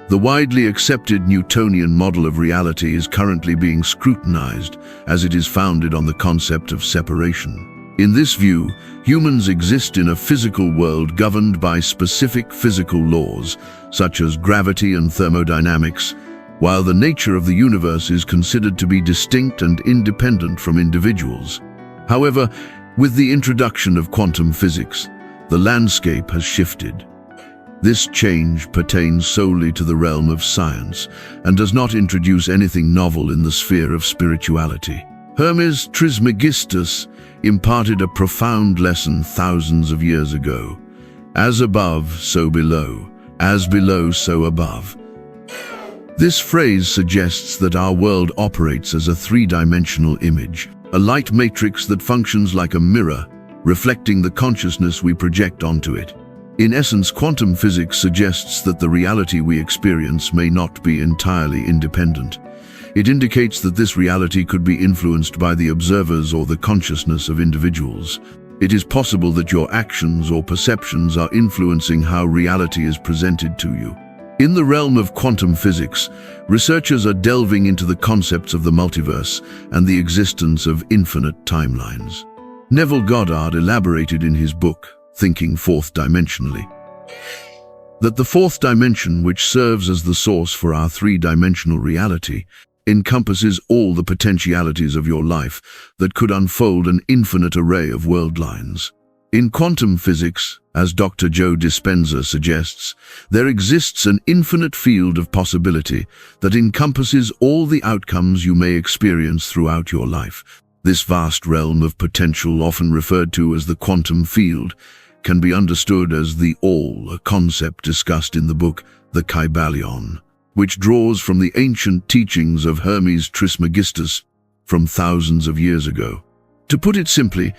The widely accepted Newtonian model of reality is currently being scrutinized, as it is founded on the concept of separation. In this view, humans exist in a physical world governed by specific physical laws, such as gravity and thermodynamics, while the nature of the universe is considered to be distinct and independent from individuals. However, with the introduction of quantum physics, the landscape has shifted. This change pertains solely to the realm of science and does not introduce anything novel in the sphere of spirituality. Hermes Trismegistus imparted a profound lesson thousands of years ago. As above, so below. As below, so above. This phrase suggests that our world operates as a three-dimensional image, a light matrix that functions like a mirror, reflecting the consciousness we project onto it. In essence, quantum physics suggests that the reality we experience may not be entirely independent. It indicates that this reality could be influenced by the observers or the consciousness of individuals. It is possible that your actions or perceptions are influencing how reality is presented to you. In the realm of quantum physics, researchers are delving into the concepts of the multiverse and the existence of infinite timelines. Neville Goddard elaborated in his book, Thinking Fourth Dimensionally, that the fourth dimension, which serves as the source for our three-dimensional reality, encompasses all the potentialities of your life that could unfold an infinite array of world lines. In quantum physics, as Dr. Joe Dispenza suggests, there exists an infinite field of possibility that encompasses all the outcomes you may experience throughout your life. This vast realm of potential, often referred to as the quantum field, can be understood as the all, a concept discussed in the book The Kybalion, which draws from the ancient teachings of Hermes Trismegistus from thousands of years ago. To put it simply,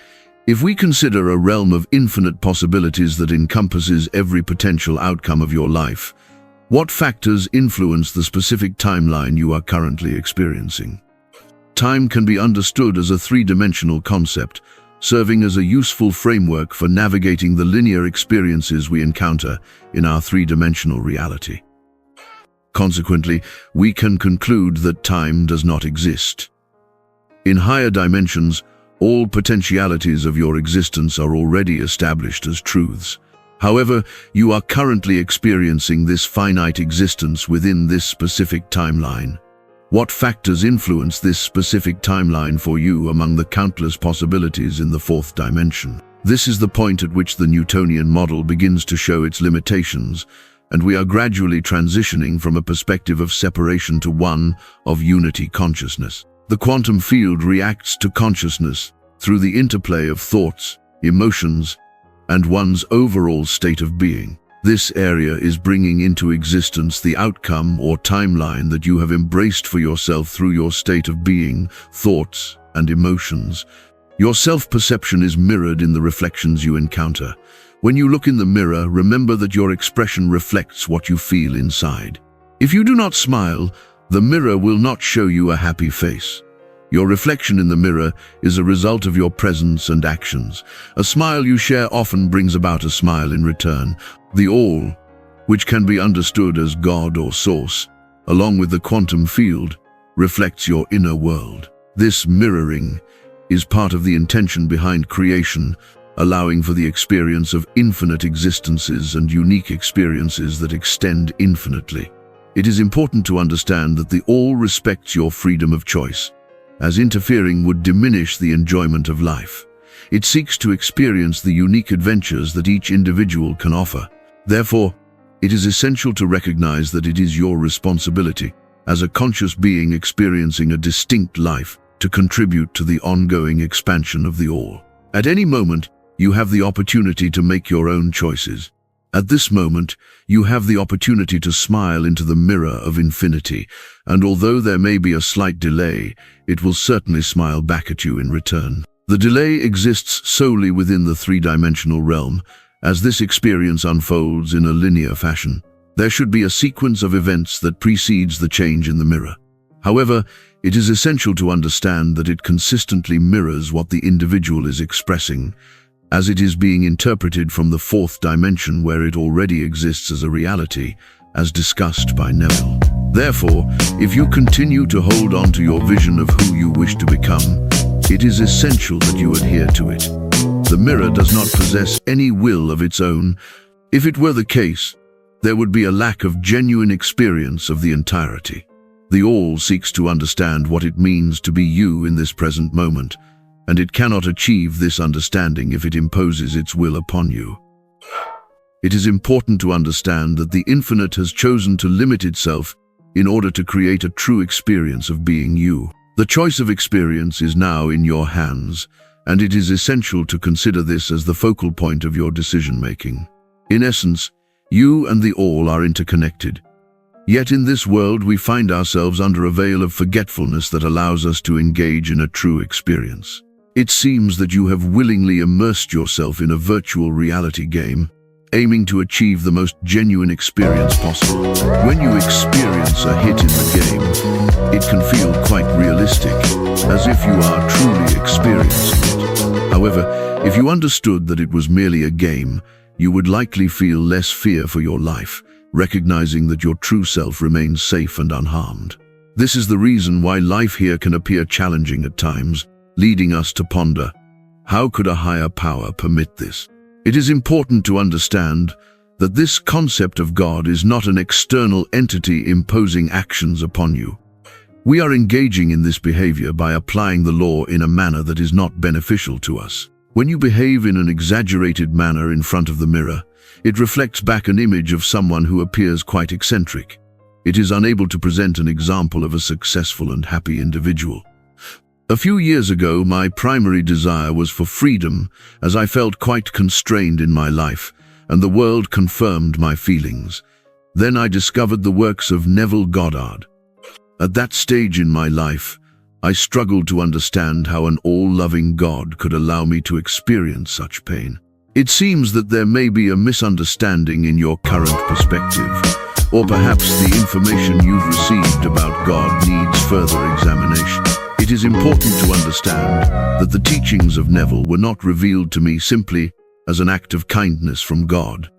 if we consider a realm of infinite possibilities that encompasses every potential outcome of your life, what factors influence the specific timeline you are currently experiencing? Time can be understood as a three-dimensional concept, serving as a useful framework for navigating the linear experiences we encounter in our three-dimensional reality. Consequently, we can conclude that time does not exist. In higher dimensions, all potentialities of your existence are already established as truths. However, you are currently experiencing this finite existence within this specific timeline. What factors influence this specific timeline for you among the countless possibilities in the fourth dimension? This is the point at which the Newtonian model begins to show its limitations, and we are gradually transitioning from a perspective of separation to one of unity consciousness. The quantum field reacts to consciousness through the interplay of thoughts, emotions, and one's overall state of being. This area is bringing into existence the outcome or timeline that you have embraced for yourself through your state of being, thoughts, and emotions. Your self-perception is mirrored in the reflections you encounter. When you look in the mirror, remember that your expression reflects what you feel inside. If you do not smile, the mirror will not show you a happy face. Your reflection in the mirror is a result of your presence and actions. A smile you share often brings about a smile in return. The all, which can be understood as God or Source, along with the quantum field, reflects your inner world. This mirroring is part of the intention behind creation, allowing for the experience of infinite existences and unique experiences that extend infinitely. It is important to understand that the all respects your freedom of choice, as interfering would diminish the enjoyment of life. It seeks to experience the unique adventures that each individual can offer. Therefore, it is essential to recognize that it is your responsibility, as a conscious being experiencing a distinct life, to contribute to the ongoing expansion of the all. At any moment, you have the opportunity to make your own choices. At this moment, you have the opportunity to smile into the mirror of infinity, and although there may be a slight delay, it will certainly smile back at you in return. The delay exists solely within the three-dimensional realm, as this experience unfolds in a linear fashion. There should be a sequence of events that precedes the change in the mirror. However, it is essential to understand that it consistently mirrors what the individual is expressing, as it is being interpreted from the fourth dimension where it already exists as a reality, as discussed by Neville. Therefore, if you continue to hold on to your vision of who you wish to become, it is essential that you adhere to it. The mirror does not possess any will of its own. If it were the case, there would be a lack of genuine experience of the entirety. The all seeks to understand what it means to be you in this present moment, and it cannot achieve this understanding if it imposes its will upon you. It is important to understand that the infinite has chosen to limit itself in order to create a true experience of being you. The choice of experience is now in your hands, and it is essential to consider this as the focal point of your decision-making. In essence, you and the all are interconnected. Yet in this world we find ourselves under a veil of forgetfulness that allows us to engage in a true experience. It seems that you have willingly immersed yourself in a virtual reality game, aiming to achieve the most genuine experience possible. When you experience a hit in the game, it can feel quite realistic, as if you are truly experiencing it. However, if you understood that it was merely a game, you would likely feel less fear for your life, recognizing that your true self remains safe and unharmed. This is the reason why life here can appear challenging at times, leading us to ponder, how could a higher power permit this? It is important to understand that this concept of God is not an external entity imposing actions upon you. We are engaging in this behavior by applying the law in a manner that is not beneficial to us. When you behave in an exaggerated manner in front of the mirror, it reflects back an image of someone who appears quite eccentric. It is unable to present an example of a successful and happy individual. A few years ago, my primary desire was for freedom, as I felt quite constrained in my life, and the world confirmed my feelings. Then I discovered the works of Neville Goddard. At that stage in my life, I struggled to understand how an all-loving God could allow me to experience such pain. It seems that there may be a misunderstanding in your current perspective, or perhaps the information you've received about God needs further examination. It is important to understand that the teachings of Neville were not revealed to me simply as an act of kindness from God.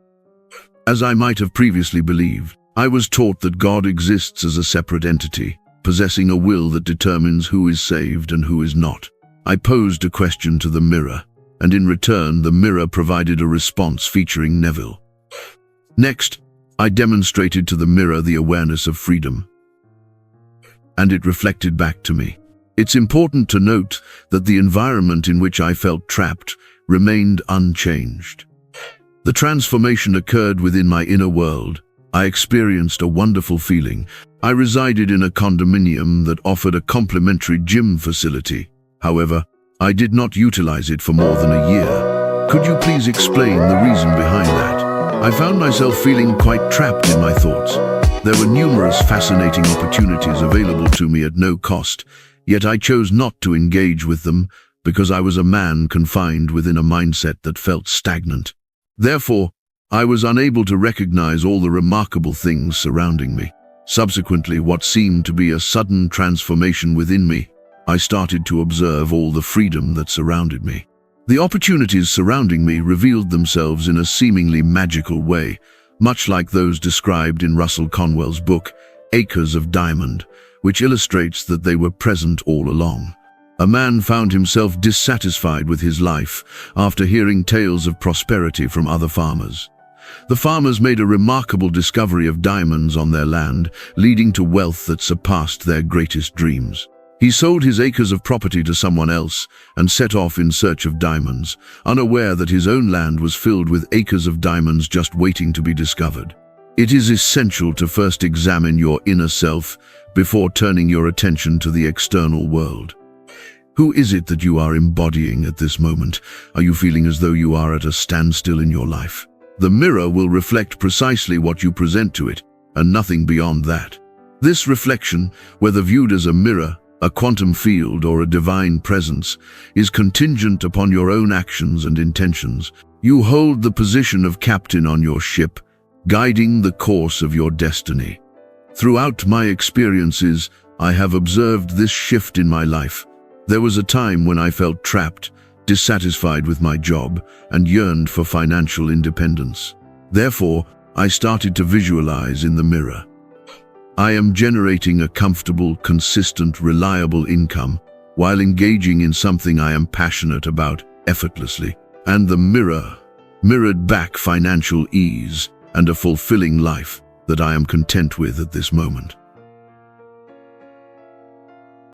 As I might have previously believed, I was taught that God exists as a separate entity, possessing a will that determines who is saved and who is not. I posed a question to the mirror, and in return the mirror provided a response featuring Neville. Next, I demonstrated to the mirror the awareness of freedom, and it reflected back to me. It's important to note that the environment in which I felt trapped remained unchanged. The transformation occurred within my inner world. I experienced a wonderful feeling. I resided in a condominium that offered a complimentary gym facility. However, I did not utilize it for more than a year. Could you please explain the reason behind that? I found myself feeling quite trapped in my thoughts. There were numerous fascinating opportunities available to me at no cost, yet I chose not to engage with them because I was a man confined within a mindset that felt stagnant. Therefore, I was unable to recognize all the remarkable things surrounding me. Subsequently, what seemed to be a sudden transformation within me, I started to observe all the freedom that surrounded me. The opportunities surrounding me revealed themselves in a seemingly magical way, much like those described in Russell Conwell's book, Acres of Diamond, which illustrates that they were present all along. A man found himself dissatisfied with his life after hearing tales of prosperity from other farmers. The farmers made a remarkable discovery of diamonds on their land, leading to wealth that surpassed their greatest dreams. He sold his acres of property to someone else and set off in search of diamonds, unaware that his own land was filled with acres of diamonds just waiting to be discovered. It is essential to first examine your inner self before turning your attention to the external world. Who is it that you are embodying at this moment? Are you feeling as though you are at a standstill in your life? The mirror will reflect precisely what you present to it, and nothing beyond that. This reflection, whether viewed as a mirror, a quantum field, or a divine presence, is contingent upon your own actions and intentions. You hold the position of captain on your ship, guiding the course of your destiny. Throughout my experiences, I have observed this shift in my life. There was a time when I felt trapped, dissatisfied with my job, and yearned for financial independence. Therefore, I started to visualize in the mirror. I am generating a comfortable, consistent, reliable income while engaging in something I am passionate about effortlessly. And the mirror mirrored back financial ease and a fulfilling life that I am content with at this moment.